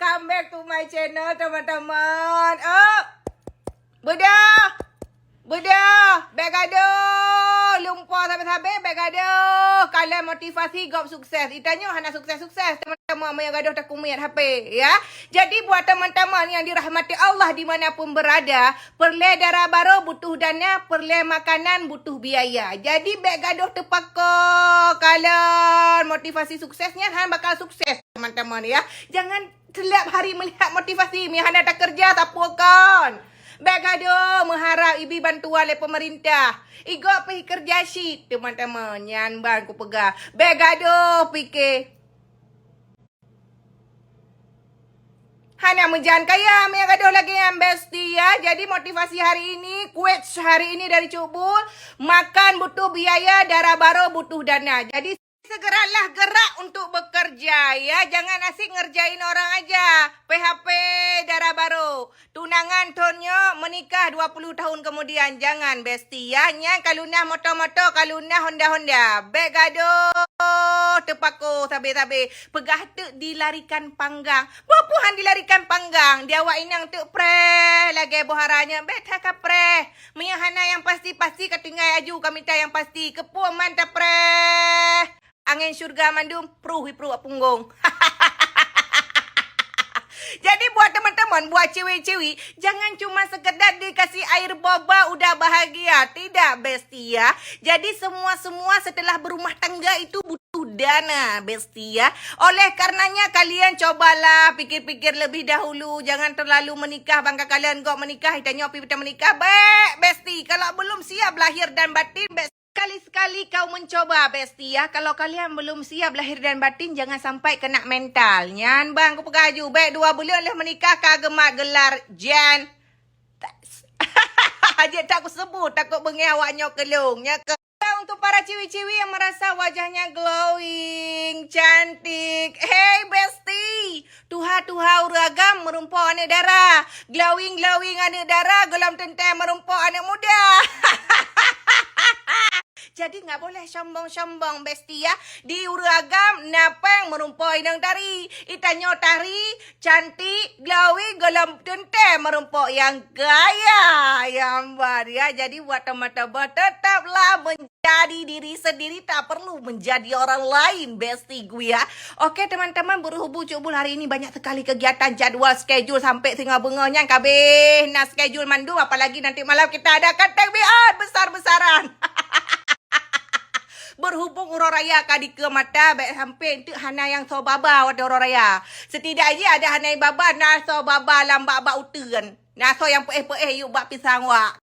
Welcome back to my channel teman-teman. Budak, begado, lumpur sampai-sampai begado. Kalian motivasi gop sukses. Itanya hana sukses-sukses teman-teman yang gaduh tak kumiat HP ya. Jadi buat teman-teman yang dirahmati Allah dimanapun berada, perle darah baru butuh dana, perle makanan butuh biaya. Jadi begado tepako kalian motivasi suksesnya han bakal sukses teman-teman ya. Jangan setiap hari melihat motivasi mi hana tak kerja tak puakan. Begado mengharap ibi bantuan oleh pemerintah. Igo pergi kerja syit teman-teman. Nyan bang ku pegang. Begado fikir. Hana menjan kaya yang gaduh lagi yang bestie ya. Jadi motivasi hari ini, quotes hari ini dari Cubul, makan butuh biaya, darah baru butuh dana. Jadi segeralah gerak untuk bekerja ya. Jangan asik ngerjain orang aja. PHP darah baru. Tunangan tonyo menikah 20 tahun kemudian. Jangan bestie ya. Nya kaluna moto-moto, kaluna honda-honda. Begado tepako sabe-sabe. Pegah tu dilarikan panggang. Buapuhan dilarikan panggang. Dia awak inang tu pre lagi boharanya. Beta ka pre. Miyahana yang pasti-pasti ketinggai aju kami tak yang pasti. Kepuh mantap pre. Angin syurga mandum, pruh punggung. Jadi buat teman-teman, buat cewek-cewek, jangan cuma sekedar dikasih air boba udah bahagia. Tidak, bestie ya. Jadi semua setelah berumah tangga itu butuh dana, bestie ya. Oleh karenanya kalian cobalah pikir-pikir lebih dahulu. Jangan terlalu menikah, bangka kalian kok menikah, hitanya opi kita menikah. Baik, bestie. Kalau belum siap lahir dan batin, bestie. Sekali-sekali kau mencoba bestie ya. Kalau kalian belum siap lahir dan batin, jangan sampai kena mental. Nyan bang, aku pegaju. Baik 2 bulan lah menikah, kagemak gelar Jan. Aja tak aku sebut, takut bengi awaknya kelungnya ke. Untuk para ciwi-ciwi yang merasa wajahnya glowing, cantik. Hey bestie, tuha-tuha uragam merumpuk anak darah. Glowing anak darah, gelam tentai merumpuk anak muda. Jadi nggak boleh sombong-sombong bestie ya. Di uragam napang merumpoi nang tari. Itanyo tari, cantik, glowing, gelam tente merumpok yang gaya. Yang bar ya. Jadi buat teman-teman tetaplah menjadi diri sendiri. Tak perlu menjadi orang lain bestie gue ya. Oke teman-teman, berhubung Cubul hari ini banyak sekali kegiatan, jadwal, schedule sampai tengah bengahnya. Kabeh nak schedule mandu. Apalagi nanti malam kita ada takbiran besar-besaran. Berhubung Uro Raya kadi ke mata baik sampai untuk hana yang so baba wada Uro Raya. Setidaknya ada hana yang baba na so baba lambak bak uteun. Na so yang peeh-peeh yuk bak pisang wak.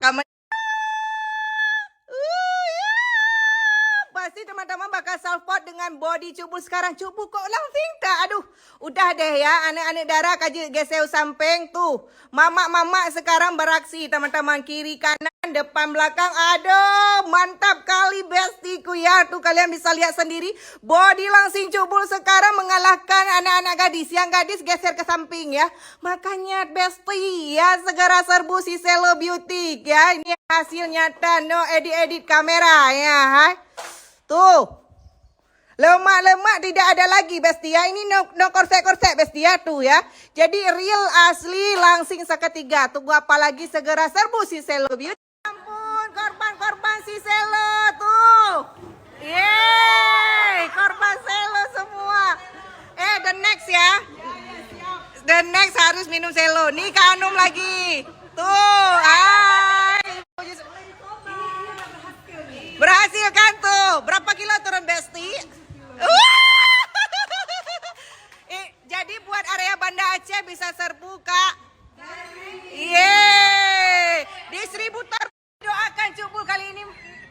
Pasti teman-teman bakal salpot dengan body Cubul sekarang. Cubul kok langsing tak? Aduh, udah deh ya. Anak-anak darah kaji geseu samping tuh. Mamak-mamak sekarang beraksi teman-teman. Kiri, kanan, depan, belakang. Aduh, mantap kali bestiku ya. Tuh kalian bisa lihat sendiri. Body langsing Cubul sekarang mengalahkan anak-anak gadis. Yang gadis geser ke samping ya. Makanya bestie ya. Segera serbu si Selo Beauty ya. Ini hasil nyata, no edit-edit kamera ya. Hai. Tuh. Lemak-lemak tidak ada lagi bestie ya. Ini no korsek-korsek bestie ya tuh ya. Jadi real asli langsing seketiga. Tunggu apa lagi, segera serbu si Selo Beauty. Ampun, korban-korban si Selo tuh. Yeay, korban Selo semua. The next ya. The next harus minum Selo. Nih Kak Anum lagi. Tuh, berhasil kan tuh. Berapa kilo turun bestie? Jadi buat area Banda Aceh bisa serbu Kak. Yeay. Distributor doakan Cubul kali ini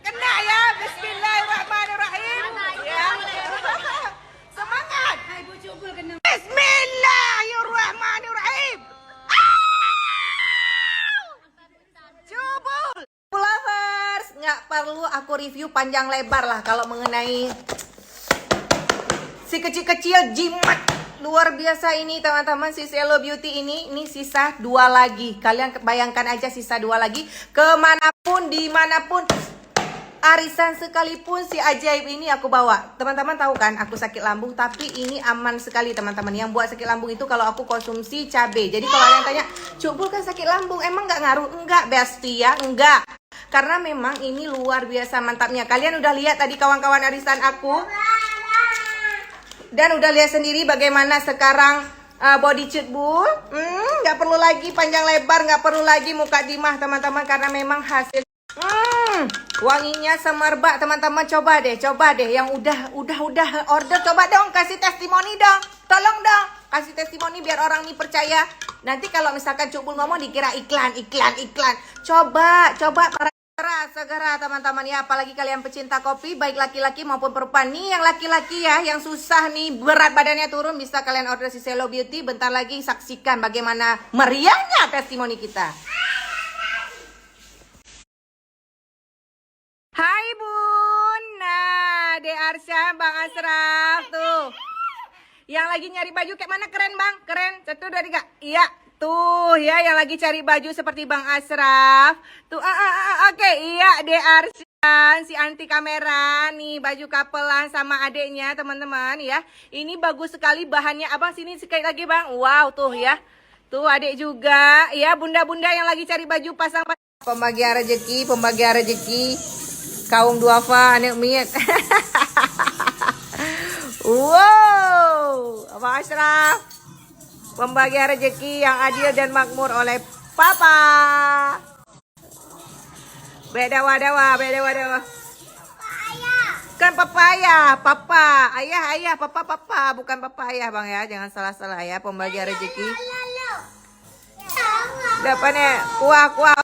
kena ya. Bismillahirrahmanirrahim. Ya. Semangat. Bismillahirrahmanirrahim. Cubul. Lovers, nggak perlu aku review panjang lebar lah kalau mengenai si kecil-kecil jimat luar biasa ini teman-teman. Si Selo Beauty ini sisa 2 lagi. Kalian bayangkan aja sisa 2 lagi. Kemanapun, dimanapun Arisan sekalipun si ajaib ini aku bawa. Teman-teman tahu kan aku sakit lambung, tapi ini aman sekali teman-teman. Yang buat sakit lambung itu kalau aku konsumsi cabai. Jadi kalau ada yang tanya, Cuk Bul kan sakit lambung, emang nggak ngaruh? Enggak, Besti ya, enggak. Karena memang ini luar biasa mantapnya. Kalian udah lihat tadi kawan-kawan arisan aku. Dan udah lihat sendiri bagaimana sekarang body Cuk Bul. Nggak perlu lagi panjang lebar, nggak perlu lagi muka dimah teman-teman. Karena memang hasil wanginya semerbak teman-teman. Coba deh yang udah order, coba dong kasih testimoni dong, tolong dong kasih testimoni biar orang ini percaya. Nanti kalau misalkan Cuk Bul ngomong dikira iklan. Coba segera teman-teman ya, apalagi kalian pecinta kopi baik laki-laki maupun perempuan. Nih yang laki-laki ya, yang susah nih berat badannya turun, bisa kalian order si Selo Beauty. Bentar lagi saksikan bagaimana meriahnya testimoni kita. Hai Bun, nah De Arsya, Bang Asraf tuh. Yang lagi nyari baju kayak mana, keren Bang? Keren, 1, 2, 3. Iya, tuh ya yang lagi cari baju seperti Bang Asraf. Tuh, oke, iya De Arsya, si anti kamera nih, baju kapelan sama adeknya teman-teman ya. Ini bagus sekali bahannya. Abang sini sekali lagi Bang. Wow, tuh ya. Tuh adek juga ya, bunda-bunda yang lagi cari baju pasang pembagian rezeki. Kaum duafa anak miet. Wow, Abang Asraf. Pembagian rezeki yang adil dan makmur oleh Papa. Beda wadawa. Kan papaya, Papa. Ayah, Papa, bukan papaya Bang ya. Jangan salah-salah ya, pembagian rezeki. Dapatnya kuah.